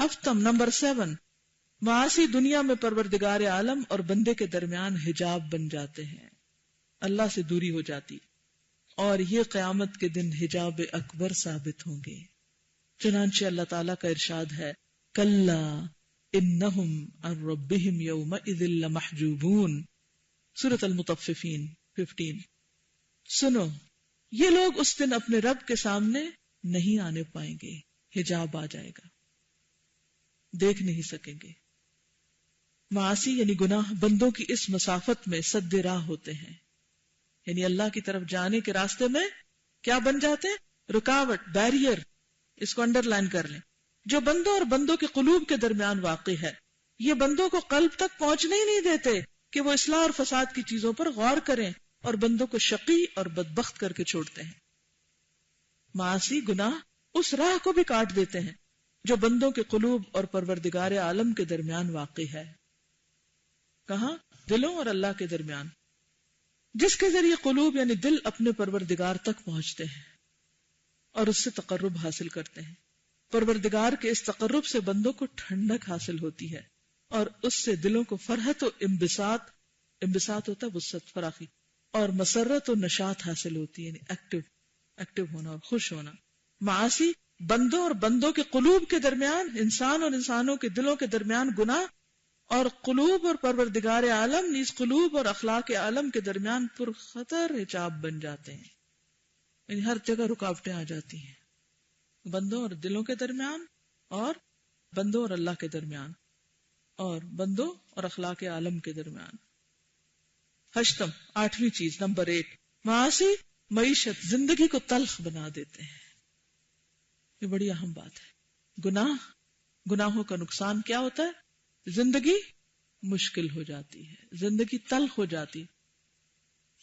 ہفتم number 7، معاصی دنیا میں پروردگار عالم اور بندے کے درمیان حجاب بن جاتے ہیں، اللہ سے دوری ہو جاتی، اور یہ قیامت کے دن حجاب اکبر ثابت ہوں گے۔ چنانچہ اللہ تعالیٰ کا ارشاد ہے، کلا انہم عن ربہم یومئذ لمحجوبون، سورۃ المطففین 15۔ سنو، یہ لوگ اس دن اپنے رب کے سامنے نہیں آنے پائیں گے، حجاب آ جائے گا، دیکھ نہیں سکیں گے۔ معاصی یعنی گناہ بندوں کی اس مسافت میں سد راہ ہوتے ہیں، یعنی اللہ کی طرف جانے کے راستے میں کیا بن جاتے ہیں؟ رکاوٹ، بیریئر۔ اس کو انڈر لائن کر لیں، جو بندوں اور بندوں کے قلوب کے درمیان واقع ہے۔ یہ بندوں کو قلب تک پہنچنے ہی نہیں دیتے کہ وہ اصلاح اور فساد کی چیزوں پر غور کریں، اور بندوں کو شقی اور بدبخت کر کے چھوڑتے ہیں۔ معاصی گناہ اس راہ کو بھی کاٹ دیتے ہیں جو بندوں کے قلوب اور پروردگار عالم کے درمیان واقع ہے۔ کہاں؟ دلوں اور اللہ کے درمیان، جس کے ذریعے قلوب یعنی دل اپنے پروردگار تک پہنچتے ہیں اور اس سے تقرب حاصل کرتے ہیں۔ پروردگار کے اس تقرب سے بندوں کو ٹھنڈک حاصل ہوتی ہے، اور اس سے دلوں کو فرحت و انبساط ہوتا ہے، وسعت، فراخی، اور مسرت و نشاط حاصل ہوتی ہے، یعنی ایکٹیو ہونا اور خوش ہونا۔ معاصی بندوں اور بندوں کے قلوب کے درمیان، انسان اور انسانوں کے دلوں کے درمیان گناہ، اور قلوب اور پروردگار عالم نیز قلوب اور اخلاق عالم کے درمیان پرخطر حجاب بن جاتے ہیں، یعنی ہر جگہ رکاوٹیں آ جاتی ہیں، بندوں اور دلوں کے درمیان، اور بندوں اور اللہ کے درمیان، اور بندوں اور اخلاق عالم کے درمیان۔ ہشتم، 8ویں چیز، نمبر 8، معاصی معیشت، زندگی کو تلخ بنا دیتے ہیں۔ یہ بڑی اہم بات ہے۔ گناہوں کا نقصان کیا ہوتا ہے؟ زندگی مشکل ہو جاتی ہے، زندگی تلخ ہو جاتی،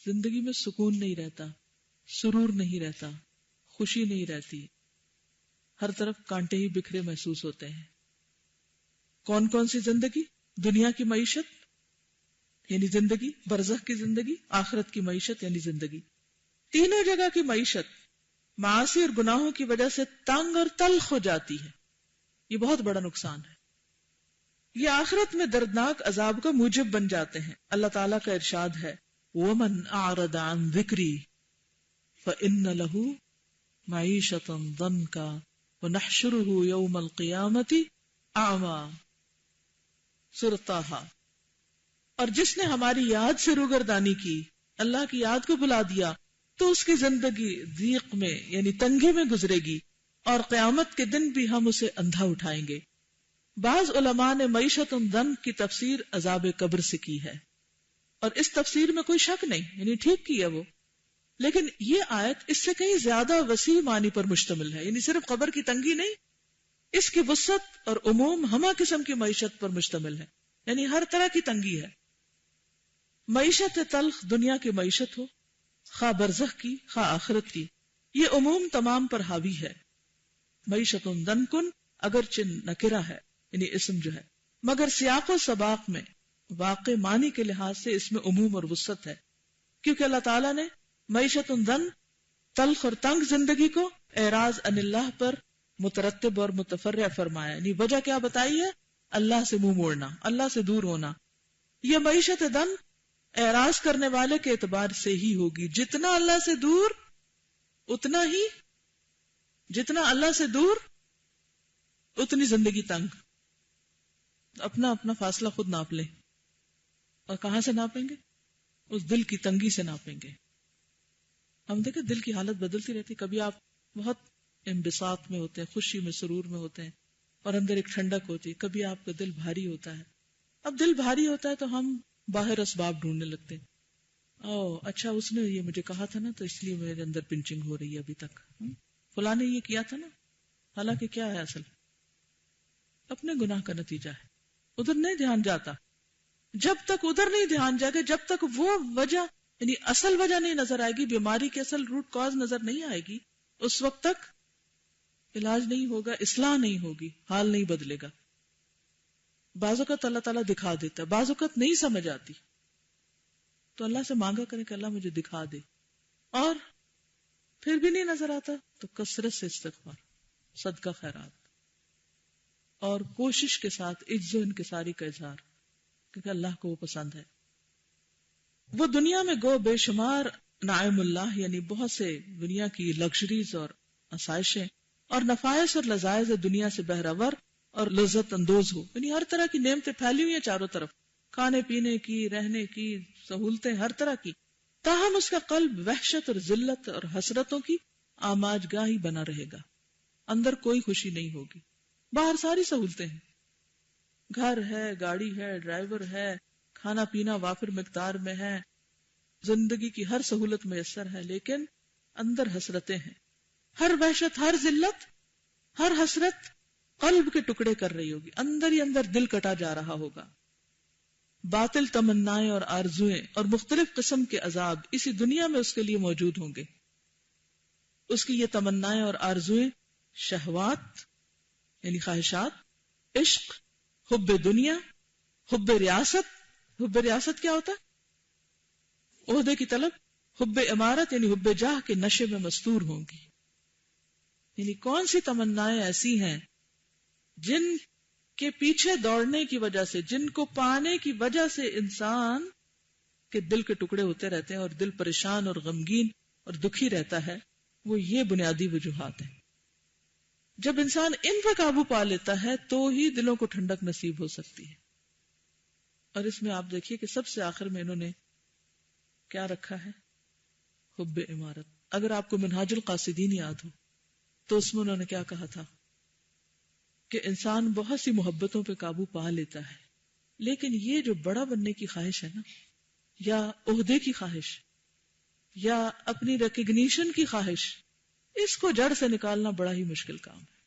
زندگی میں سکون نہیں رہتا، سرور نہیں رہتا، خوشی نہیں رہتی، ہر طرف کانٹے ہی بکھرے محسوس ہوتے ہیں۔ کون کون سی زندگی؟ دنیا کی معیشت یعنی زندگی، برزخ کی زندگی، آخرت کی معیشت یعنی زندگی۔ تینوں جگہ کی معیشت معاصی اور گناہوں کی وجہ سے تنگ اور تلخ ہو جاتی ہے، یہ بہت بڑا نقصان ہے۔ یہ آخرت میں دردناک عذاب کا موجب بن جاتے ہیں۔ اللہ تعالیٰ کا ارشاد ہے، وَمَنْ أَعْرَضَ عَنْ ذِكْرِي فَإِنَّ لَهُ مَعِيشَةً ضَنْكًا وَنَحْشُرُهُ يَوْمَ الْقِيَامَةِ أَعْمَى، سورۃ طٰہٰ۔ اور جس نے ہماری یاد سے روگردانی کی، اللہ کی یاد کو بلا دیا، تو اس کی زندگی ضیق میں یعنی تنگی میں گزرے گی، اور قیامت کے دن بھی ہم اسے اندھا اٹھائیں گے۔ بعض علماء نے معیشت ضنک کی تفسیر عذاب قبر سے کی ہے، اور اس تفسیر میں کوئی شک نہیں، یعنی ٹھیک کی ہے وہ، لیکن یہ آیت اس سے کہیں زیادہ وسیع معنی پر مشتمل ہے، یعنی صرف قبر کی تنگی نہیں، اس کی وسعت اور عموم ہمہ قسم کی معیشت پر مشتمل ہے، یعنی ہر طرح کی تنگی ہے۔ معیشت تلخ دنیا کی معیشت ہو، خواہ برزخ کی خواہ آخرت کی، یہ عموم تمام پر حاوی ہے۔ معیشت ضنکن اگرچہ نکرہ ہے، یعنی اسم جو ہے، مگر سیاق و سباق میں واقع معنی کے لحاظ سے اس میں عموم اور وسعت ہے، کیونکہ اللہ تعالیٰ نے معیشت ضنک، تلخ اور تنگ زندگی کو اعراض عن اللہ پر مترتب اور متفرع فرمایا، یعنی وجہ کیا بتائی ہے؟ اللہ سے منہ موڑنا، اللہ سے دور ہونا۔ یہ معیشت ضنک اعراض کرنے والے کے اعتبار سے ہی ہوگی، جتنا اللہ سے دور جتنا اللہ سے دور اتنی زندگی تنگ۔ اپنا فاصلہ خود ناپ لیں، اور کہاں سے ناپیں گے؟ اس دل کی تنگی سے ناپیں گے۔ ہم دیکھیں دل کی حالت بدلتی رہتی، کبھی آپ بہت انبساط میں ہوتے ہیں، خوشی میں، سرور میں ہوتے ہیں، اور اندر ایک ٹھنڈک ہوتی ہے، کبھی آپ کا دل بھاری ہوتا ہے۔ اب دل بھاری ہوتا ہے تو ہم باہر اسباب ڈھونڈنے لگتے ہیں، اچھا اس نے یہ مجھے کہا تھا نا، تو اس لیے میرے اندر پنچنگ ہو رہی ہے ابھی تک، فلاں نے یہ کیا تھا نا، حالانکہ کیا ہے اصل؟ اپنے گناہ کا نتیجہ ہے، ادھر نہیں دھیان جاتا۔ جب تک ادھر نہیں دھیان جائے گا، جب تک وہ وجہ یعنی اصل وجہ نہیں نظر آئے گی، بیماری کی اصل روٹ کاز نظر نہیں آئے گی، اس وقت تک علاج نہیں ہوگا، اصلاح نہیں ہوگی، حال نہیں بدلے گا۔ بعض اوقات اللہ تعالیٰ دکھا دیتا ہے، بعض اوقات نہیں سمجھ آتی، تو اللہ سے مانگا کریں کہ اللہ مجھے دکھا دے، اور پھر بھی نہیں نظر آتا تو کثرت سے استغفار، صدقہ خیرات۔ اور کوشش کے ساتھ عجز و انکساری کا اظہار، کیونکہ اللہ کو وہ پسند ہے. وہ دنیا میں گو بے شمار نعیم اللہ یعنی بہت سے دنیا کی لگژریز اور آسائشیں اور نفائس اور لذائذ دنیا سے بہرور اور لذت اندوز ہو، یعنی ہر طرح کی نعمتیں پھیلی ہوئی ہیں چاروں طرف، کھانے پینے کی، رہنے کی سہولتیں ہر طرح کی، تاہم اس کا قلب وحشت اور ذلت اور حسرتوں کی آماج گاہی بنا رہے گا. اندر کوئی خوشی نہیں ہوگی. باہر ساری سہولتیں ہیں، گھر ہے، گاڑی ہے، ڈرائیور ہے، کھانا پینا وافر مقدار میں ہے، زندگی کی ہر سہولت میسر ہے، لیکن اندر حسرتیں ہیں. ہر وحشت، ہر ذلت، ہر حسرت قلب کے ٹکڑے کر رہی ہوگی، اندر ہی اندر دل کٹا جا رہا ہوگا. باطل تمنائیں اور آرزویں اور مختلف قسم کے عذاب اسی دنیا میں اس کے لیے موجود ہوں گے. اس کی یہ تمنائیں اور آرزویں شہوات یعنی خواہشات، عشق، حب دنیا، حب ریاست. حب ریاست کیا ہوتا ہے؟ عہدے کی طلب. حب امارت یعنی حب جاہ کے نشے میں مستور ہوں گی. یعنی کون سی تمنائیں ایسی ہیں جن کے پیچھے دوڑنے کی وجہ سے، جن کو پانے کی وجہ سے انسان کے دل کے ٹکڑے ہوتے رہتے ہیں اور دل پریشان اور غمگین اور دکھی رہتا ہے. وہ یہ بنیادی وجوہات ہیں. جب انسان ان پر قابو پا لیتا ہے تو ہی دلوں کو ٹھنڈک نصیب ہو سکتی ہے. اور اس میں آپ دیکھیے کہ سب سے آخر میں انہوں نے کیا رکھا ہے؟ حب عمارت. اگر آپ کو منہاج القاصدین یاد ہو تو اس میں انہوں نے کیا کہا تھا کہ انسان بہت سی محبتوں پہ قابو پا لیتا ہے، لیکن یہ جو بڑا بننے کی خواہش ہے نا، یا عہدے کی خواہش، یا اپنی ریکگنیشن کی خواہش، اس کو جڑ سے نکالنا بڑا ہی مشکل کام ہے.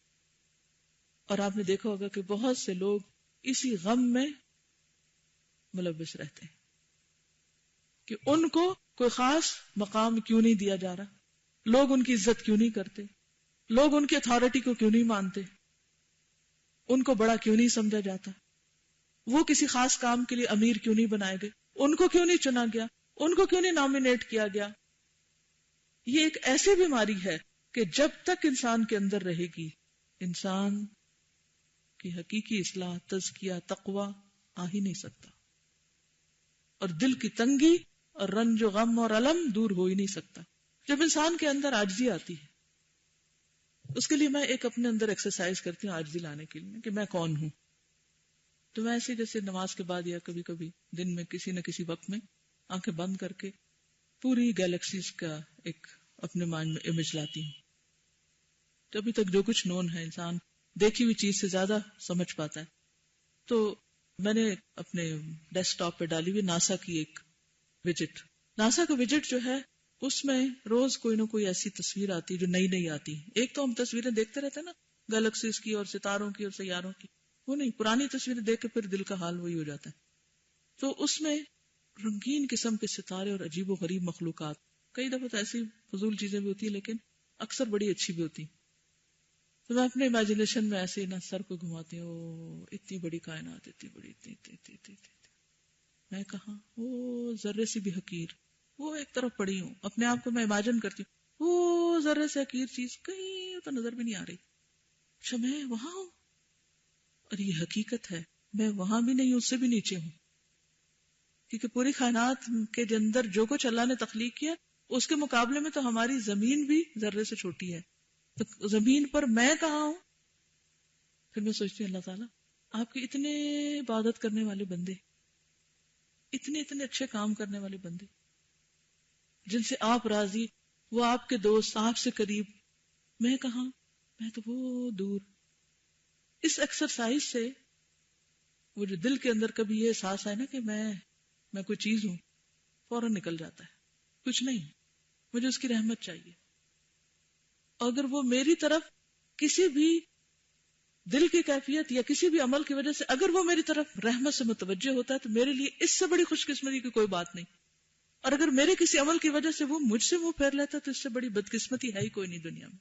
اور آپ نے دیکھا ہوگا کہ بہت سے لوگ اسی غم میں ملوث رہتے ہیں کہ ان کو کوئی خاص مقام کیوں نہیں دیا جا رہا، لوگ ان کی عزت کیوں نہیں کرتے، لوگ ان کی اتھارٹی کو کیوں نہیں مانتے، ان کو بڑا کیوں نہیں سمجھا جاتا، وہ کسی خاص کام کے لیے امیر کیوں نہیں بنائے گئے، ان کو کیوں نہیں چنا گیا، ان کو کیوں نہیں نامینیٹ کیا گیا. یہ ایک ایسی بیماری ہے کہ جب تک انسان کے اندر رہے گی، انسان کی حقیقی اصلاح، تزکیہ، تقوی آ ہی نہیں سکتا، اور دل کی تنگی اور رنج و غم اور الم دور ہو ہی نہیں سکتا. جب انسان کے اندر عاجزی آتی ہے، اس کے لیے میں ایک اپنے اندر ایکسرسائز کرتی ہوں عاجزی لانے کے لیے کہ میں کون ہوں. تو میں ایسے جیسے نماز کے بعد یا کبھی کبھی دن میں کسی نہ کسی وقت میں آنکھیں بند کر کے پوری گیلیکسیز کا ایک اپنے مائنڈ میں امیج لاتی ہوں. تو ابھی تک جو کچھ نون ہے، انسان دیکھی ہوئی چیز سے زیادہ سمجھ پاتا ہے. تو میں نے اپنے ڈیسک ٹاپ پہ ڈالی ہوئی ناسا کی ایک وجٹ. ناسا کا وجٹ جو ہے اس میں روز کوئی نہ کوئی ایسی تصویر آتی جو نئی نئی آتی. ایک تو ہم تصویریں دیکھتے رہتے ہیں نا گیلیکسیز کی اور ستاروں کی اور سیاروں کی، وہ نہیں، پرانی تصویریں دیکھ کے پھر دل کا حال وہی ہو جاتا ہے. تو اس میں رنگین قسم کے ستارے اور عجیب و غریب مخلوقات، کئی دفعہ تو ایسی فضول چیزیں بھی ہوتی ہیں لیکن اکثر بڑی اچھی بھی ہوتی. تو میں اپنے امیجنیشن میں ایسے نا سر کو گھماتی ہوں، اتنی بڑی کائنات، اتنی بڑی، اتنی میں کہاں، وہ ذرے سے بھی حقیر، وہ ایک طرف پڑی ہوں. اپنے آپ کو میں امیجن کرتی ہوں وہ ذرے سے حقیر چیز کہیں تو نظر بھی نہیں آ رہی. اچھا میں وہاں ہوں، اور یہ حقیقت ہے، میں وہاں بھی نہیں ہوں، اس سے بھی نیچے ہوں. کیونکہ پوری کائنات کے اندر جو کچھ اللہ نے تخلیق کیا اس کے مقابلے میں تو ہماری زمین بھی ذرے سے چھوٹی ہے. تو زمین پر میں کہاں ہوں؟ پھر میں سوچتی ہوں اللہ تعالیٰ آپ کے اتنے عبادت کرنے والے بندے، اتنے اچھے کام کرنے والے بندے جن سے آپ راضی، وہ آپ کے دوست، آپ سے قریب، میں کہاں؟ میں تو وہ دور. اس ایکسرسائز سے وہ جو دل کے اندر کبھی یہ احساس ہے نا کہ میں کوئی چیز ہوں، فوراً نکل جاتا ہے. کچھ نہیں، مجھے اس کی رحمت چاہیے. اگر وہ میری طرف کسی بھی دل کی کیفیت یا کسی بھی عمل کی وجہ سے اگر وہ میری طرف رحمت سے متوجہ ہوتا ہے تو میرے لیے اس سے بڑی خوش قسمتی کی کوئی بات نہیں. اور اگر میرے کسی عمل کی وجہ سے وہ مجھ سے منہ پھیر لیتا تو اس سے بڑی بدقسمتی ہے ہی کوئی نہیں دنیا میں.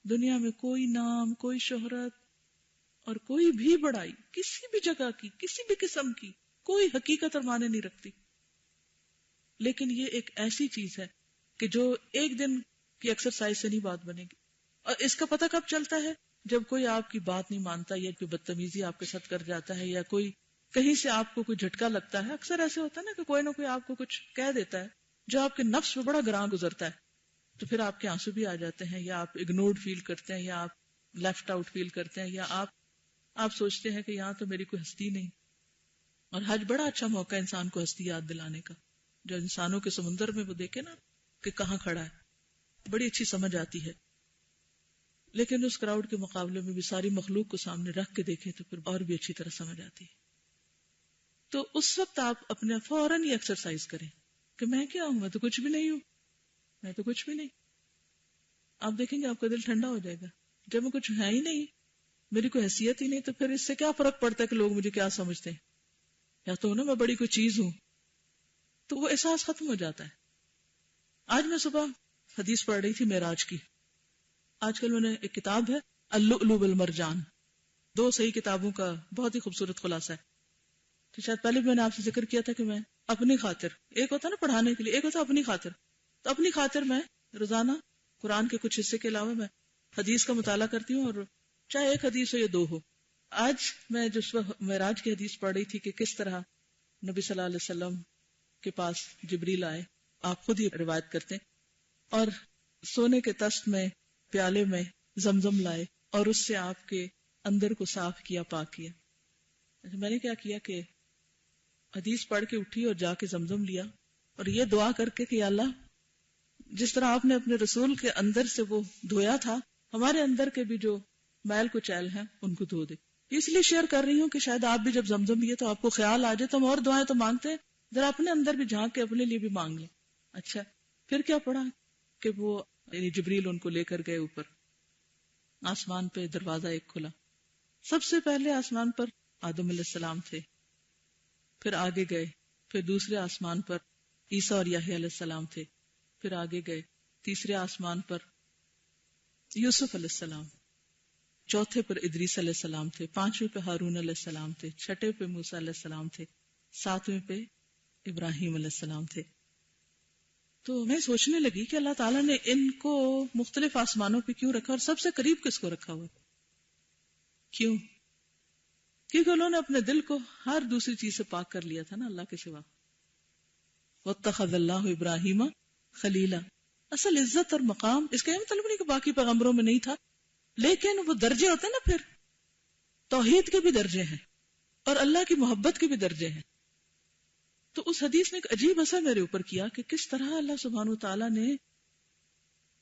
دنیا میں کوئی نام، کوئی شہرت اور کوئی بھی بڑائی کسی بھی جگہ کی، کسی بھی قسم کی، کوئی حقیقت اور معنی نہیں رکھتی. لیکن یہ ایک ایسی چیز ہے کہ جو ایک دن کی ایکسرسائز سے نہیں بات بنے گی. اور اس کا پتہ کب چلتا ہے جب کوئی آپ کی بات نہیں مانتا یا کوئی بدتمیزی آپ کے ساتھ کر جاتا ہے یا کوئی کہیں سے آپ کو کوئی جھٹکا لگتا ہے، اکثر ایسے ہوتا ہے نا کہ کوئی نہ کوئی آپ کو کچھ کہہ دیتا ہے جو آپ کے نفس پہ بڑا گراں گزرتا ہے، تو پھر آپ کے آنسو بھی آ جاتے ہیں، یا آپ اگنورڈ فیل کرتے ہیں، یا آپ لیفٹ آؤٹ فیل کرتے ہیں، یا آپ سوچتے ہیں کہ یہاں تو میری کوئی ہستی نہیں. اور حج بڑا اچھا موقع ہے انسان کو ہستی یاد دلانے کا. جو انسانوں کے سمندر میں وہ دیکھے نا کہ کہاں کھڑا ہے، بڑی اچھی سمجھ آتی ہے. لیکن اس کراؤڈ کے مقابلے میں بھی ساری مخلوق کو سامنے رکھ کے دیکھیں تو پھر اور بھی اچھی طرح سمجھ آتی ہے. تو اس وقت آپ اپنے فوراً ہی ایکسرسائز کریں کہ میں کیا ہوں، میں تو کچھ بھی نہیں ہوں، میں تو کچھ بھی نہیں. آپ دیکھیں گے آپ کا دل ٹھنڈا ہو جائے گا. جب میں کچھ ہے ہی نہیں، میری کوئی حیثیت ہی نہیں، تو پھر اس سے کیا فرق پڑتا ہے کہ لوگ مجھے کیا سمجھتے ہیں، یا تو نا میں بڑی کوئی چیز ہوں. تو وہ احساس ختم ہو جاتا ہے. آج میں صبح حدیث پڑھ رہی تھی معراج کی. آج کل میں نے ایک کتاب ہے اللؤلؤ والمرجان، 2 صحیح کتابوں کا بہت ہی خوبصورت خلاصہ ہے. تو شاید پہلے بھی میں نے آپ سے ذکر کیا تھا کہ میں اپنی خاطر، ایک ہوتا نا پڑھانے کے لیے، ایک ہوتا اپنی خاطر، تو اپنی خاطر میں روزانہ قرآن کے کچھ حصے کے علاوہ میں حدیث کا مطالعہ کرتی ہوں، اور چاہے ایک حدیث ہو یا 2 ہو. آج میں جس وقت معراج کی حدیث پڑھ رہی تھی کہ کس طرح نبی صلی اللہ علیہ وسلم کے پاس جبریل آئے، آپ خود ہی روایت کرتے ہیں، اور سونے کے تست میں پیالے میں زمزم لائے اور اس سے آپ کے اندر کو صاف کیا، پاک کیا. میں نے کیا کیا کہ حدیث پڑھ کے اٹھی اور جا کے زمزم لیا اور یہ دعا کر کے کہ یا اللہ، جس طرح آپ نے اپنے رسول کے اندر سے وہ دھویا تھا، ہمارے اندر کے بھی جو میل کچیل ہیں ان کو دھو دے. اس لیے شیئر کر رہی ہوں کہ شاید آپ بھی جب زمزم لیے تو آپ کو خیال آ جائے تو ہم اور دعائیں تو مانگتے ہیں، ذرا اپنے اندر بھی جھانک کے اپنے لیے بھی مانگ لیں. اچھا پھر کیا پڑھا کہ وہ جبریل ان کو لے کر گئے اوپر. آسمان پہ دروازہ ایک کھلا، سب سے پہلے آسمان پر آدم علیہ السلام تھے، پھر آگے گئے، پھر دوسرے آسمان پر عیسیٰ اور یحییٰ علیہ السلام تھے، پھر آگے گئے تیسرے آسمان پر یوسف علیہ السلام، چوتھے پر ادریس علیہ السلام تھے، پانچویں پہ ہارون علیہ السلام تھے، چھٹے پہ موسیٰ علیہ السلام تھے، ساتویں پہ ابراہیم علیہ السلام تھے. تو میں سوچنے لگی کہ اللہ تعالیٰ نے ان کو مختلف آسمانوں پہ کیوں رکھا اور سب سے قریب کس کو رکھا ہوا؟ کیوں؟ کیونکہ انہوں نے اپنے دل کو ہر دوسری چیز سے پاک کر لیا تھا نا اللہ کے سوا. واتخذ اللہ ابراہیم خلیلا. اصل عزت اور مقام اس کا یہ مطلب نہیں کہ باقی پیغمبروں میں نہیں تھا، لیکن وہ درجے ہوتے ہیں نا، پھر توحید کے بھی درجے ہیں اور اللہ کی محبت کے بھی درجے ہیں. تو اس حدیث نے ایک عجیب اثر میرے اوپر کیا کہ کس طرح اللہ سبحانہ وتعالیٰ نے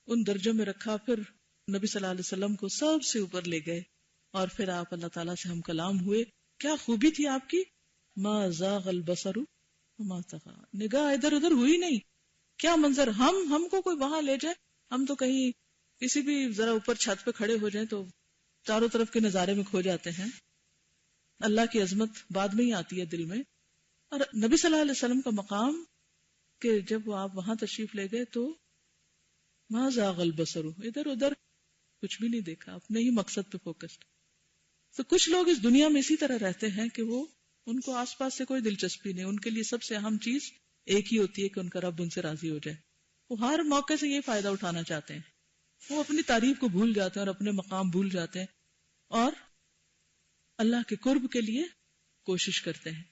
ان درجوں میں رکھا. پھر نبی صلی اللہ علیہ وسلم کو سب سے اوپر لے گئے اور پھر آپ اللہ تعالیٰ سے ہم کلام ہوئے. کیا خوبی تھی آپ کی، ما زاغ البصر وما طغى، نگاہ ادھر ادھر ہوئی نہیں. کیا منظر، ہم کو کوئی وہاں لے جائے، ہم تو کہیں کسی بھی ذرا اوپر چھت پہ کھڑے ہو جائیں تو چاروں طرف کے نظارے میں کھو جاتے ہیں. اللہ کی عظمت بعد میں ہی آتی ہے دل میں. اور نبی صلی اللہ علیہ وسلم کا مقام کہ جب وہ آپ وہاں تشریف لے گئے تو ما زاغ البصر، ادھر ادھر کچھ بھی نہیں دیکھا، اپنے ہی مقصد پہ فوکسڈ. تو کچھ لوگ اس دنیا میں اسی طرح رہتے ہیں کہ وہ ان کو آس پاس سے کوئی دلچسپی نہیں، ان کے لیے سب سے اہم چیز ایک ہی ہوتی ہے کہ ان کا رب ان سے راضی ہو جائے. وہ ہر موقع سے یہ فائدہ اٹھانا چاہتے ہیں، وہ اپنی تعریف کو بھول جاتے ہیں اور اپنے مقام بھول جاتے ہیں اور اللہ کے قرب کے لیے کوشش کرتے ہیں،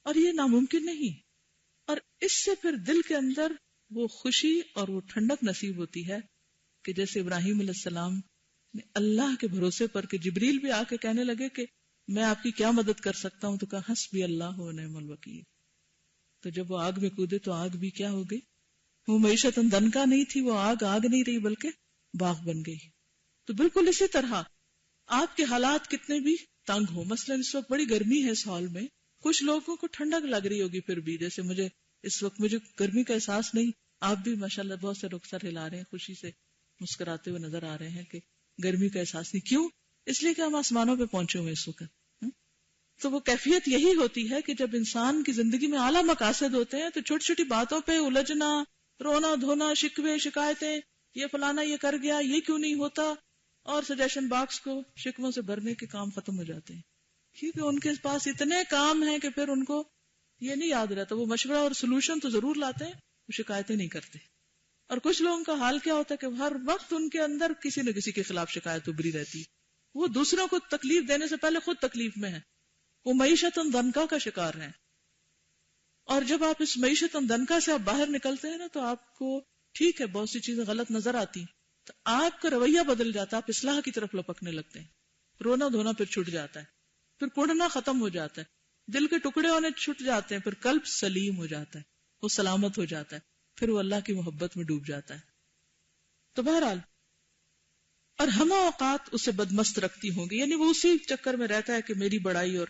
اور یہ ناممکن نہیں. اور اس سے پھر دل کے اندر وہ خوشی اور وہ ٹھنڈک نصیب ہوتی ہے کہ جیسے ابراہیم علیہ السلام نے اللہ کے بھروسے پر کہ جبریل بھی آ کے کہنے لگے کہ میں آپ کی کیا مدد کر سکتا ہوں، تو کہا حسبی اللہ و نعم الوکیل. تو جب وہ آگ میں کودے تو آگ بھی کیا ہو گئی، وہ معیشت دنکا نہیں تھی، وہ آگ نہیں رہی بلکہ باغ بن گئی. تو بالکل اسی طرح آپ کے حالات کتنے بھی تنگ ہو، مثلا اس وقت بڑی گرمی ہے اس ہال میں، کچھ لوگوں کو ٹھنڈک لگ رہی ہوگی، پھر بھی جیسے مجھے اس وقت مجھے گرمی کا احساس نہیں، آپ بھی ماشاءاللہ بہت سے لوگ سر ہلا رہے ہیں، خوشی سے مسکراتے ہوئے نظر آ رہے ہیں کہ گرمی کا احساس نہیں. کیوں؟ اس لیے کہ ہم آسمانوں پہ پہنچے ہوئے اس وقت. تو وہ کیفیت یہی ہوتی ہے کہ جب انسان کی زندگی میں اعلیٰ مقاصد ہوتے ہیں تو چھوٹی چھوٹی باتوں پہ الجھنا، رونا دھونا، شکوے شکایتیں، یہ فلانا یہ کر گیا، یہ کیوں نہیں ہوتا، اور سجیشن باکس کو شکووں سے بھرنے کے کام ختم ہو جاتے ہیں، کیونکہ ان کے پاس اتنے کام ہیں کہ پھر ان کو یہ نہیں یاد رہتا. وہ مشورہ اور سولوشن تو ضرور لاتے ہیں، وہ شکایتیں نہیں کرتے. اور کچھ لوگوں کا حال کیا ہوتا ہے کہ ہر وقت ان کے اندر کسی نہ کسی کے خلاف شکایت ابری رہتی، وہ دوسروں کو تکلیف دینے سے پہلے خود تکلیف میں ہے، وہ معیشت ضنکا کا شکار ہے. اور جب آپ اس معیشت ضنکا سے آپ باہر نکلتے ہیں نا تو آپ کو ٹھیک ہے بہت سی چیزیں غلط نظر آتی تو آپ کا رویہ بدل جاتا ہے، آپ اصلاح کی طرف لپکنے لگتے ہیں، رونا دھونا پھر چھٹ جاتا ہے، پھر کڑنا ختم ہو جاتا ہے، دل کے ٹکڑے ہونے چھٹ جاتے ہیں، پھر قلب سلیم ہو جاتا ہے، وہ سلامت ہو جاتا ہے، پھر وہ اللہ کی محبت میں ڈوب جاتا ہے. تو بہرحال اور ہمہ اوقات اسے بدمست رکھتی ہوں گی، یعنی وہ اسی چکر میں رہتا ہے کہ میری بڑائی. اور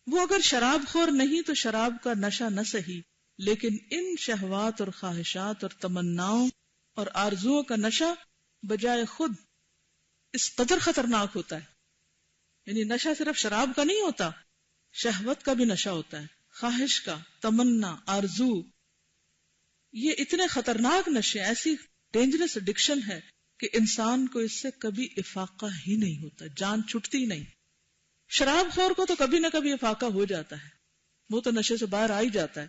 وہ اگر شراب خور نہیں تو شراب کا نشہ نہ سہی، لیکن ان شہوات اور خواہشات اور تمناؤں اور آرزوؤں کا نشہ بجائے خود اس قدر خطرناک ہوتا ہے. یعنی نشہ صرف شراب کا نہیں ہوتا، شہوت کا بھی نشہ ہوتا ہے، خواہش کا، تمنا، آرزو. یہ اتنے خطرناک نشے، ایسی ڈینجرس ایڈکشن ہے کہ انسان کو اس سے کبھی افاقہ ہی نہیں ہوتا، جان چھٹتی ہی نہیں. شراب خور کو تو کبھی نہ کبھی افاقہ ہو جاتا ہے، وہ تو نشے سے باہر آ ہی جاتا ہے،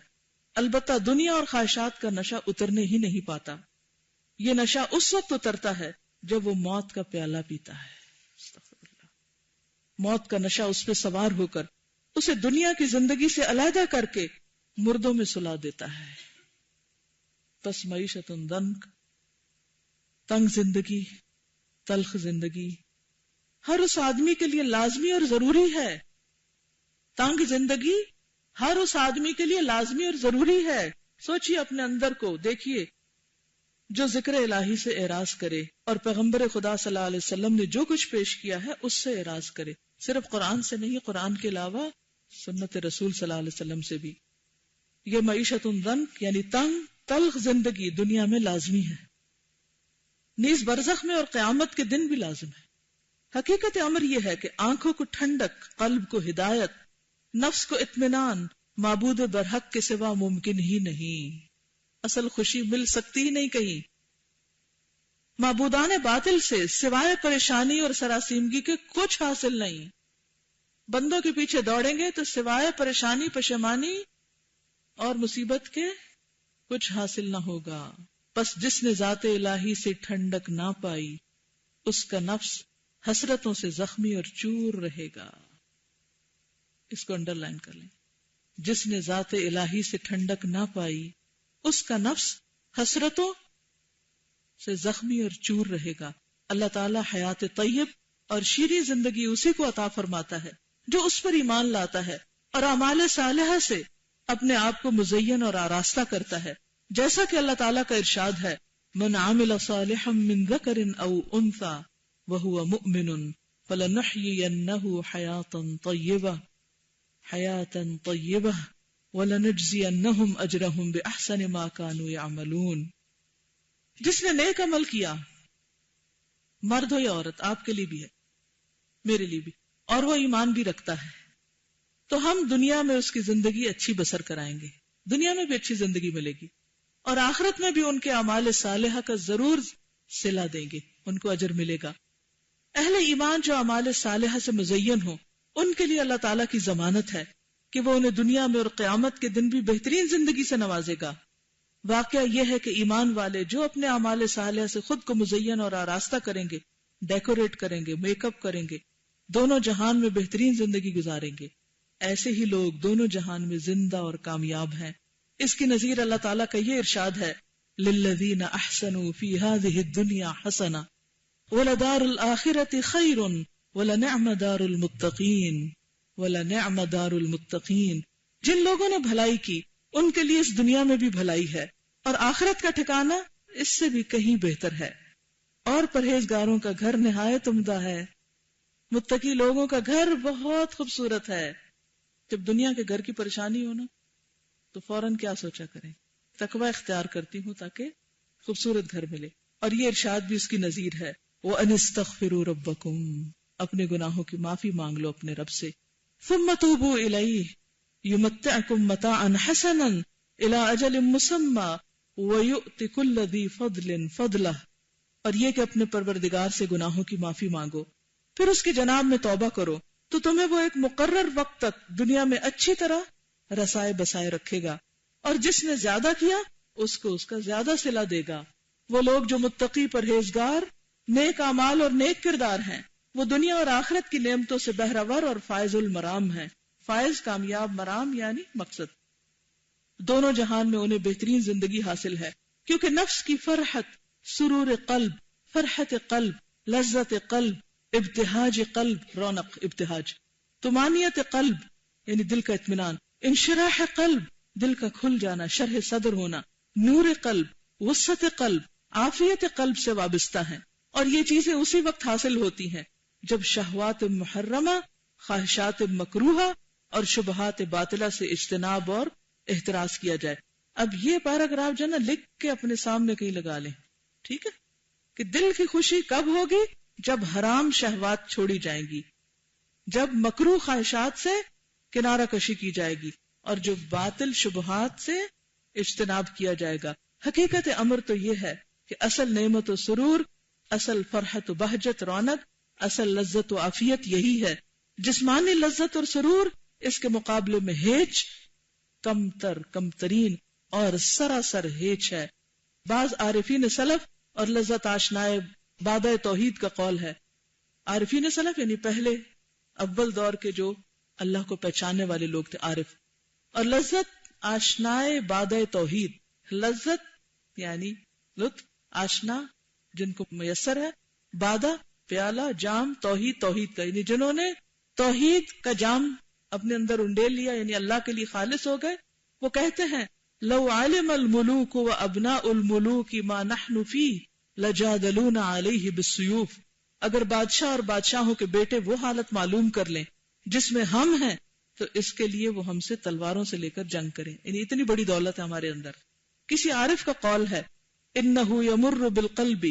البتہ دنیا اور خواہشات کا نشہ اترنے ہی نہیں پاتا. یہ نشہ اس وقت اترتا ہے جب وہ موت کا پیالہ پیتا ہے. موت کا نشہ اس پہ سوار ہو کر اسے دنیا کی زندگی سے علیحدہ کر کے مردوں میں سلا دیتا ہے. پس معیشت ضنک، تنگ زندگی، تلخ زندگی ہر اس آدمی کے لیے لازمی اور ضروری ہے. تنگ زندگی ہر اس آدمی کے لیے لازمی اور ضروری ہے. سوچئے اپنے اندر کو، دیکھیے جو ذکر الہی سے اعراض کرے اور پیغمبر خدا صلی اللہ علیہ وسلم نے جو کچھ پیش کیا ہے اس سے اعراض کرے، صرف قرآن سے نہیں، قرآن کے علاوہ سنت رسول صلی اللہ علیہ وسلم سے بھی. یہ معیشت ضنک یعنی تنگ تلخ زندگی دنیا میں لازمی ہے، نیز برزخ میں اور قیامت کے دن بھی لازم ہے. حقیقت امر یہ ہے کہ آنکھوں کو ٹھنڈک، قلب کو ہدایت، نفس کو اطمینان معبود برحق کے سوا ممکن ہی نہیں. اصل خوشی مل سکتی ہی نہیں کہیں. معبودان باطل سے سوائے پریشانی اور سراسیمگی کے کچھ حاصل نہیں. بندوں کے پیچھے دوڑیں گے تو سوائے پریشانی، پشیمانی اور مصیبت کے کچھ حاصل نہ ہوگا. بس جس نے ذات الہی سے ٹھنڈک نہ پائی اس کا نفس حسرتوں سے زخمی اور چور رہے گا. اس کو انڈر لائن کر لیں. جس نے ذات الہی سے ٹھنڈک نہ پائی اس کا نفس حسرتوں سے زخمی اور چور رہے گا. اللہ تعالی حیات طیب اور شیریں زندگی اسی کو عطا فرماتا ہے جو اس پر ایمان لاتا ہے اور اعمال صالحہ سے اپنے آپ کو مزین اور آراستہ کرتا ہے. جیسا کہ اللہ تعالیٰ کا ارشاد ہے، من عمل صالحا من ذکر او انثى وهو مؤمن فلنحيينه حیاتا طیبہ وَلَنَجْزِيَنَّهُمْ أَجْرَهُمْ بِأَحْسَنِ مَا كَانُوا يَعْمَلُونَ. جس نے نیک عمل کیا، مرد ہو یا عورت، آپ کے لیے بھی ہے، میرے لیے بھی، اور وہ ایمان بھی رکھتا ہے، تو ہم دنیا میں اس کی زندگی اچھی بسر کرائیں گے، دنیا میں بھی اچھی زندگی ملے گی، اور آخرت میں بھی ان کے اعمال صالحہ کا ضرور صلہ دیں گے، ان کو اجر ملے گا. اہل ایمان جو اعمال صالحہ سے مزین ہو ان کے لیے اللہ تعالیٰ کی ضمانت ہے کہ وہ انہیں دنیا میں اور قیامت کے دن بھی بہترین زندگی سے نوازے گا. واقعہ یہ ہے کہ ایمان والے جو اپنے اعمال صالحہ سے خود کو مزین اور آراستہ کریں گے، ڈیکوریٹ کریں گے، میک اپ کریں گے، دونوں جہان میں بہترین زندگی گزاریں گے. ایسے ہی لوگ دونوں جہان میں زندہ اور کامیاب ہیں. اس کی نظیر اللہ تعالیٰ کا یہ ارشاد ہے، للذین احسنوا فی ہذہ الدنیا حسنہ ولدار الآخرۃ خیر ولنعم دار المتقین وَلَنِعْمَ دَارُ الْمُتَّقِينَ. جن لوگوں نے بھلائی کی ان کے لیے اس دنیا میں بھی بھلائی ہے اور آخرت کا ٹھکانہ اس سے بھی کہیں بہتر ہے، اور پرہیزگاروں کا گھر نہایت عمدہ ہے. متقی لوگوں کا گھر بہت خوبصورت ہے. جب دنیا کے گھر کی پریشانی ہو نا تو فوراً کیا سوچا کریں، تقوی اختیار کرتی ہوں تاکہ خوبصورت گھر ملے. اور یہ ارشاد بھی اس کی نظیر ہے، وَأَنِ اسْتَغْفِرُوا رَبَّكُمْ، اپنے گناہوں کی معافی مانگ لو اپنے رب سے. ثم توبوا الیہ یمتعکم متاعا حسنا الی اجل مسمى ویؤت کل ذی فضل فضلہ. اور یہ کہ اپنے پروردگار سے گناہوں کی معافی مانگو، پھر اس کی جناب میں توبہ کرو تو تمہیں وہ ایک مقرر وقت تک دنیا میں اچھی طرح رسائے بسائے رکھے گا، اور جس نے زیادہ کیا اس کو اس کا زیادہ صلہ دے گا. وہ لوگ جو متقی، پرہیزگار، نیک اعمال اور نیک کردار ہیں وہ دنیا اور آخرت کی نعمتوں سے بہرور اور فائز المرام ہیں. فائز کامیاب، مرام یعنی مقصد. دونوں جہان میں انہیں بہترین زندگی حاصل ہے، کیونکہ نفس کی فرحت، سرور قلب، فرحت قلب، لذت قلب، ابتہاج قلب، رونق ابتہاج، طمانینت قلب یعنی دل کا اطمینان، انشراح قلب دل کا کھل جانا، شرح صدر ہونا، نور قلب، وسعت قلب، عافیت قلب سے وابستہ ہیں. اور یہ چیزیں اسی وقت حاصل ہوتی ہیں جب شہوات محرمہ، خواہشات مکروہہ اور شبہات باطلہ سے اجتناب اور احتراز کیا جائے. اب یہ پیراگراف جو نا لکھ کے اپنے سامنے کہیں لگا لیں، ٹھیک ہے، کہ دل کی خوشی کب ہوگی؟ جب حرام شہوات چھوڑی جائیں گی، جب مکروہ خواہشات سے کنارہ کشی کی جائے گی، اور جو باطل شبہات سے اجتناب کیا جائے گا. حقیقت امر تو یہ ہے کہ اصل نعمت و سرور، اصل فرحت و بہجت، رونق، اصل لذت و عافیت یہی ہے. جسمانی لذت اور سرور اس کے مقابلے میں ہیچ، کم ترین اور سراسر ہیچ ہے. بعض عارفین سلف اور لذت آشنائے بادہ توحید کا قول ہے. عارفین سلف یعنی پہلے اول دور کے جو اللہ کو پہچاننے والے لوگ تھے، عارف، اور لذت آشنائے بادہ توحید. لذت یعنی لطف، آشنا جن کو میسر ہے، بادہ پیالہ، جام توحید کا یعنی جنہوں نے توحید کا جام اپنے اندر انڈیل لیا، یعنی اللہ کے لیے خالص ہو گئے. وہ کہتے ہیں لو علم الملوک و ابناء الملوک ما نحن فیہ لجادلونا علیہ بالسیوف. اگر بادشاہ اور بادشاہوں کے بیٹے وہ حالت معلوم کر لیں جس میں ہم ہیں تو اس کے لیے وہ ہم سے تلواروں سے لے کر جنگ کریں. یعنی اتنی بڑی دولت ہے ہمارے اندر. کسی عارف کا قول ہے انہ یمر بالقلب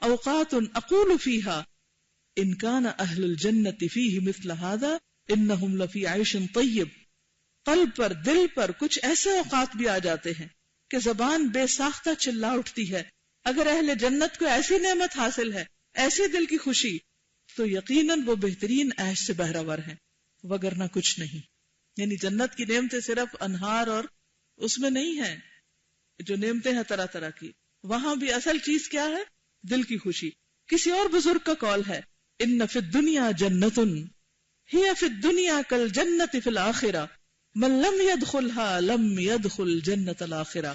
اوقات اقول فیہا ان کان اہل الجنت فیہ مثل ھذا انہم لفی عیش طیب. قلب پر، دل پر کچھ ایسے اوقات بھی آ جاتے ہیں کہ زبان بے ساختہ چلا اٹھتی ہے اگر اہل جنت کو ایسی نعمت حاصل ہے، ایسی دل کی خوشی، تو یقیناً وہ بہترین عیش سے بہرور ہیں، وگرنہ کچھ نہیں. یعنی جنت کی نعمتیں صرف انہار اور اس میں نہیں ہیں جو نعمتیں ہیں طرح طرح کی، وہاں بھی اصل چیز کیا ہے؟ دل کی خوشی. کسی اور بزرگ کا قول ہے ان فی الدنیا جنت ہی فی الدنیا کالجنت فی الآخرہ من لم يدخلها لم يدخل جنت الآخرہ.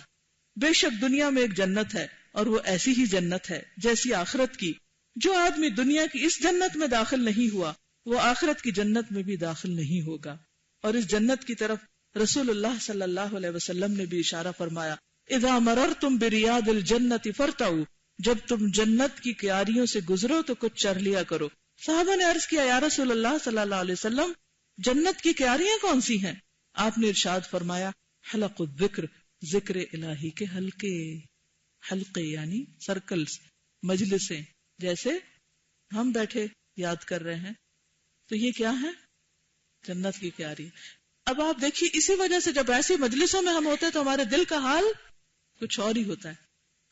بے شک دنیا میں ایک جنت ہے اور وہ ایسی ہی جنت ہے جیسی آخرت کی. جو آدمی دنیا کی اس جنت میں داخل نہیں ہوا وہ آخرت کی جنت میں بھی داخل نہیں ہوگا. اور اس جنت کی طرف رسول اللہ صلی اللہ علیہ وسلم نے بھی اشارہ فرمایا اذا مررتم بریاض الجنت فرتعوا. جب تم جنت کی کیاریوں سے گزرو تو کچھ چر لیا کرو. صحابہ نے عرض کیا یا رسول اللہ صلی اللہ علیہ وسلم جنت کی کیاریاں کون سی ہیں؟ آپ نے ارشاد فرمایا حلق الذکر، ذکر الہی کے حلقے یعنی سرکلز، مجلسیں، جیسے ہم بیٹھے یاد کر رہے ہیں تو یہ کیا ہے؟ جنت کی کیاری. اب آپ دیکھیے اسی وجہ سے جب ایسی مجلسوں میں ہم ہوتے ہیں تو ہمارے دل کا حال کچھ اور ہی ہوتا ہے.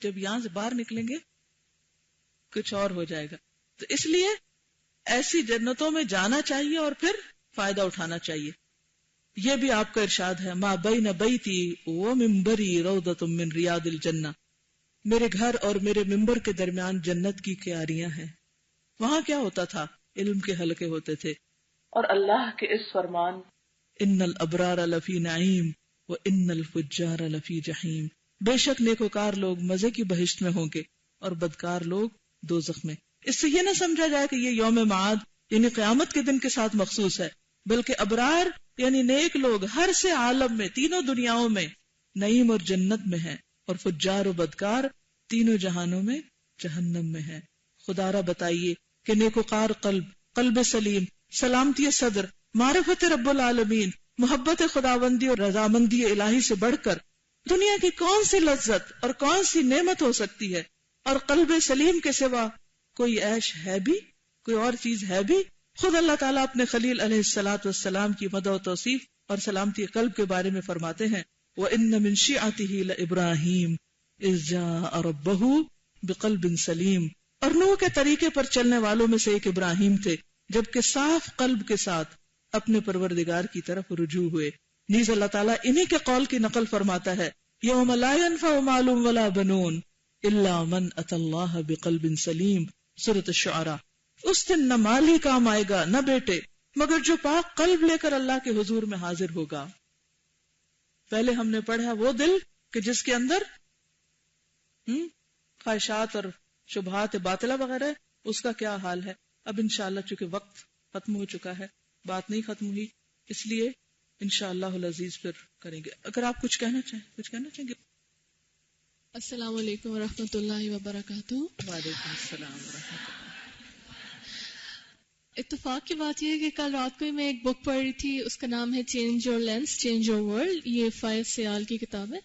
جب یہاں سے باہر نکلیں گے کچھ اور ہو جائے گا. تو اس لیے ایسی جنتوں میں جانا چاہیے اور پھر فائدہ اٹھانا چاہیے. یہ بھی آپ کا ارشاد ہے ما بین بیتی و منبری روضۃ من ریاض الجنہ. میرے گھر اور میرے منبر کے درمیان جنت کی کیاریاں ہیں. وہاں کیا ہوتا تھا؟ علم کے حلقے ہوتے تھے اور اللہ کے اس فرمان ان الابرار لفی نعیم و ان الفجار لفی جحیم. بے شک نیکوکار لوگ مزے کی بہشت میں ہوں گے اور بدکار لوگ دوزخ میں. اس سے یہ نہ سمجھا جائے کہ یہ یوم معاد یعنی قیامت کے دن کے ساتھ مخصوص ہے، بلکہ ابرار یعنی نیک لوگ ہر سے عالم میں، تینوں دنیاؤں میں نعیم اور جنت میں ہیں، اور فجار و بدکار تینوں جہانوں میں جہنم میں ہیں. خدا را بتائیے کہ نیکوکار قلب سلیم، سلامتی صدر، معرفت رب العالمین، محبت خداوندی اور رضامندی الہی سے بڑھ کر دنیا کی کون سی لذت اور کون سی نعمت ہو سکتی ہے؟ اور قلب سلیم کے سوا کوئی عیش ہے بھی؟ کوئی اور چیز ہے بھی؟ خود اللہ تعالیٰ اپنے خلیل علیہ الصلوۃ والسلام کی مدح و توصیف اور سلامتی قلب کے بارے میں فرماتے ہیں وَإِنَّ مِن شِيعَتِهِ لَإِبْرَاهِيمَ إِذْ جَاءَ رَبَّهُ بِقَلْبٍ سَلِيمٍ. اور نوح کے طریقے پر چلنے والوں میں سے ایک ابراہیم تھے جبکہ صاف قلب کے ساتھ اپنے پروردگار کی طرف رجوع ہوئے. نیز اللہ تعالیٰ انہی کے قول کی نقل فرماتا ہے یوم لا ينفع مال ولا بنون الا من اتى الله بقلب سلیم، سورۃ الشعراء. اس دن نہ مال ہی کام آئے گا نہ بیٹے، مگر جو پاک قلب لے کر اللہ کے حضور میں حاضر ہوگا. پہلے ہم نے پڑھا وہ دل کہ جس کے اندر خواہشات اور شبہات باطلہ وغیرہ ہے، اس کا کیا حال ہے. اب انشاءاللہ چونکہ وقت ختم ہو چکا ہے، بات نہیں ختم ہوئی، اس لیے انشاءاللہ العزیز پھر کریں گے. اگر آپ کچھ کہنا چاہیں گے. السلام علیکم ورحمۃ اللہ وبرکاتہ. وعلیکم السلام ورحمۃ اللہ. اتفاق کی بات یہ ہے کہ کل رات کو ہی میں ایک بک پڑھ رہی تھی، اس کا نام ہے change your lens change your world. یہ فائز سیال کی کتاب ہے.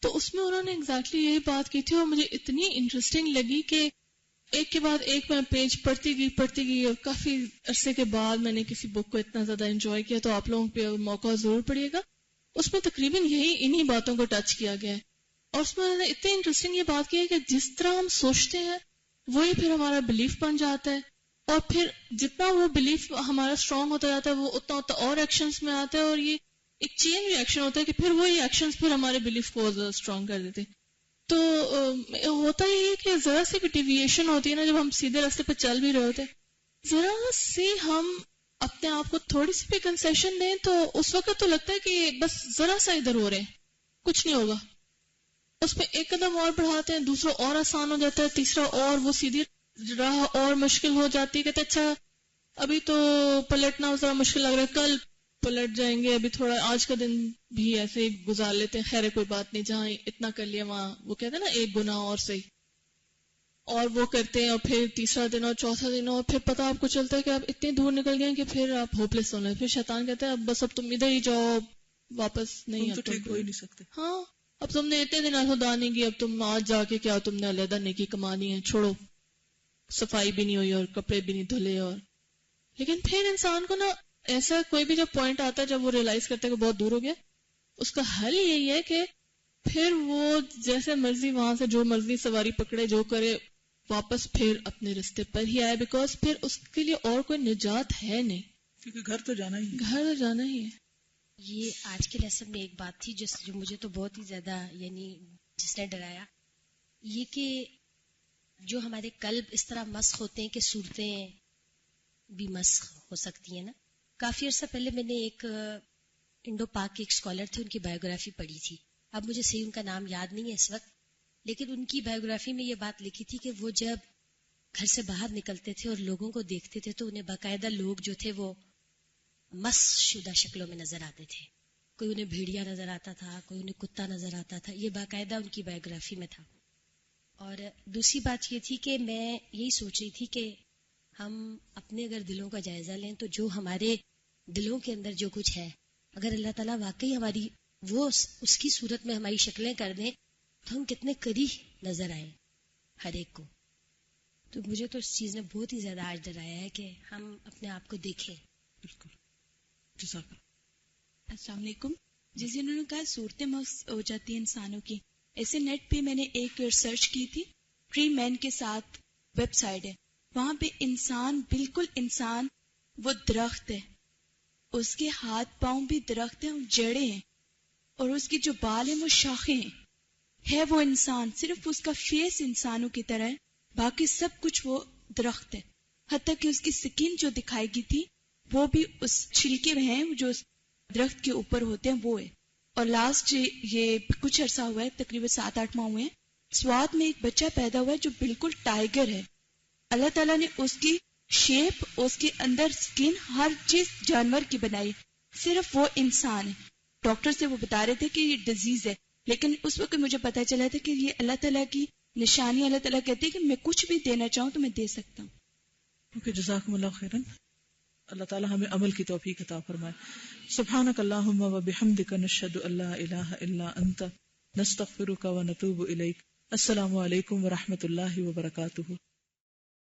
تو اس میں انہوں نے ایگزیکٹلی یہی بات کی تھی اور مجھے اتنی انٹرسٹنگ لگی کہ ایک کے بعد ایک میں پیج پڑھتی گئی اور کافی عرصے کے بعد میں نے کسی بک کو اتنا زیادہ انجوائے کیا. تو آپ لوگوں پہ موقع ضرور پڑیے گا. اس میں تقریباً انہی باتوں کو ٹچ کیا گیا ہے. اور اس میں انہوں نے اتنی انٹرسٹنگ یہ بات کی ہے کہ جس طرح ہم سوچتے ہیں وہی پھر ہمارا بلیف بن جاتا ہے، اور پھر جتنا وہ بلیف ہمارا اسٹرانگ ہوتا جاتا ہے وہ اتنا اور ایکشنز میں آتا ہے، اور یہ ایک چین ریئیکشن ہوتا ہے کہ پھر وہی ایکشنز پھر ہمارے بلیف کو زیادہ اسٹرانگ کر دیتے. تو ہوتا یہ ہے کہ ذرا سی بھی ڈیویشن ہوتی ہے نا، جب ہم سیدھے راستے پہ چل بھی رہے ہوتے ہیں، ذرا سی ہم اپنے آپ کو تھوڑی سی بھی کنسیشن دیں تو اس وقت تو لگتا ہے کہ بس ذرا سا ادھر ہو رہے ہیں، کچھ نہیں ہوگا. اس پہ ایک قدم اور بڑھاتے ہیں، دوسرا اور آسان ہو جاتا ہے، تیسرا اور وہ سیدھی راہ اور مشکل ہو جاتی ہے. کہتے اچھا ابھی تو پلٹنا ذرا مشکل لگ رہا ہے، کل پلٹ جائیں گے، ابھی تھوڑا آج کا دن بھی ایسے ہی گزار لیتے ہیں، خیر کوئی بات نہیں، جہاں اتنا کر لیا وہاں وہ کہتے ہیں نا ایک گناہ اور صحیح، اور وہ کرتے ہیں. اور پھر تیسرا دن اور چوتھا دن، اور پھر پتہ آپ کو چلتا ہے کہ آپ اتنے دور نکل گئے کہ پھر آپ ہوپلیس ہونے. پھر شیطان کہتا ہے اب بس اب تم ادھر ہی جاؤ، واپس نہیں، تو ٹھیک ہو ہی نہیں سکتے. ہاں اب تم نے اتنے دن خدا نہیں کی، اب تم آج جا کے کیا تم نے علیحدہ نیکی کمانی ہے، چھوڑو. صفائی بھی نہیں ہوئی اور کپڑے بھی نہیں دھلے. اور لیکن پھر انسان کو نا ایسا کوئی بھی جب پوائنٹ آتا ہے جب وہ ریئلائز کرتا ہے کہ بہت دور ہو گیا، اس کا حل یہی ہے کہ پھر وہ جیسے مرضی وہاں سے جو مرضی سواری پکڑے، جو کرے، واپس پھر اپنے رستے پر ہی آئے، بیکاز پھر اس کے لیے اور کوئی نجات ہے نہیں، کیونکہ گھر تو جانا ہی ہے. گھر تو جانا ہی ہے. یہ آج کے لیسن میں ایک بات تھی جو مجھے تو بہت ہی زیادہ جس نے ڈرایا، یہ کہ جو ہمارے قلب اس طرح مسخ ہوتے ہیں کہ صورتیں بھی مسخ ہو سکتی ہیں نا. کافی عرصہ پہلے میں نے ایک انڈو پاک کے ایک اسکالر تھے، ان کی بایوگرافی پڑھی تھی. اب مجھے صحیح ان کا نام یاد نہیں ہے اس وقت، لیکن ان کی بایوگرافی میں یہ بات لکھی تھی کہ وہ جب گھر سے باہر نکلتے تھے اور لوگوں کو دیکھتے تھے تو انہیں باقاعدہ لوگ جو تھے وہ مس شدہ شکلوں میں نظر آتے تھے. کوئی انہیں بھیڑیا نظر آتا تھا، کوئی انہیں کتا نظر آتا تھا. یہ باقاعدہ ان کی بایوگرافی میں تھا. اور دوسری بات یہ تھی کہ میں یہی سوچ رہی تھی کہ ہم اپنے اگر دلوں کا جائزہ لیں تو جو ہمارے دلوں کے اندر جو کچھ ہے، اگر اللہ تعالیٰ واقعی ہماری وہ اس کی صورت میں ہماری شکلیں کر دیں تو ہم کتنے قریب نظر آئیں ہر ایک کو. تو مجھے تو اس چیز نے بہت ہی زیادہ آج ڈرایا ہے کہ ہم اپنے آپ کو دیکھیں. بالکل. جزاک اللہ. السلام علیکم. جیسے انہوں نے کہا صورتیں مست ہو جاتی ہیں انسانوں کی، ایسے نیٹ پہ میں نے ایک سرچ کی تھی، ٹری مین کے ساتھ ویب سائٹ ہے، وہاں پہ انسان بالکل انسان، وہ درخت ہے، اس کے ہاتھ پاؤں بھی درخت ہیں، جڑیں ہیں، اور اس کی جو بال ہیں وہ شاخیں ہیں. ہے وہ انسان، صرف اس کا فیس انسانوں کی طرح ہے، باقی سب کچھ وہ درخت ہے. حتیٰ کہ اس کی سکین جو دکھائی گئی تھی وہ بھی اس چھلکے میں ہیں جو درخت کے اوپر ہوتے ہیں وہ ہے. اور لاسٹ یہ کچھ عرصہ ہوا ہے، تقریباً 7-8 ماہ ہوئے ہیں، سوات میں ایک بچہ پیدا ہوا ہے جو بالکل ٹائیگر ہے. اللہ تعالیٰ نے اس کی شیپ، اس کے اندر سکن، ہر چیز جانور کی بنائی، صرف وہ انسان ہے. ڈاکٹر سے وہ بتا رہے تھے کہ یہ ڈیزیز ہے، لیکن اس وقت مجھے پتا چلا تھا کہ یہ اللہ تعالیٰ کی نشانی. اللہ تعالیٰ کہتے ہیں کہ میں کچھ بھی دینا چاہوں تو میں دے سکتا ہوں. اوکے، جزاکم اللہ خیرن. اللہ تعالیٰ ہمیں عمل کی توفیق عطا فرمائے. سبحانک اللہم و بحمدک نشہد ان لا الہ الا انت نستغفرک و نتوب الیک. السلام علیکم و رحمۃ اللہ وبرکاتہ.